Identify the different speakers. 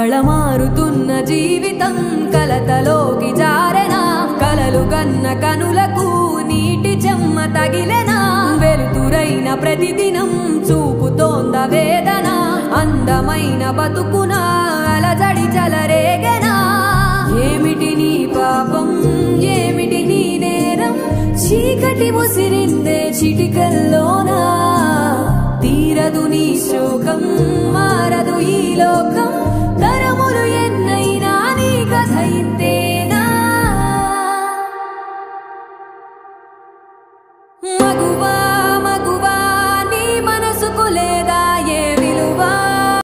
Speaker 1: కళమారుతున్న జీవితం కలతలోకి జారెనా కలలు గన్న కనులకు నీటి చెమ్మ తగిలెనా వెలుతురైన ప్రతిదినం చూపుతోంద వేదన అందమైన బతుకున అలజడి చలరేగెనా ఏమిటి నీ పాపం ఏమిటి నీ నేరం చీకటి ముసిరిందే చిటికల్లోనా తీరదు నీ శోకం మారదు ఈ లోకం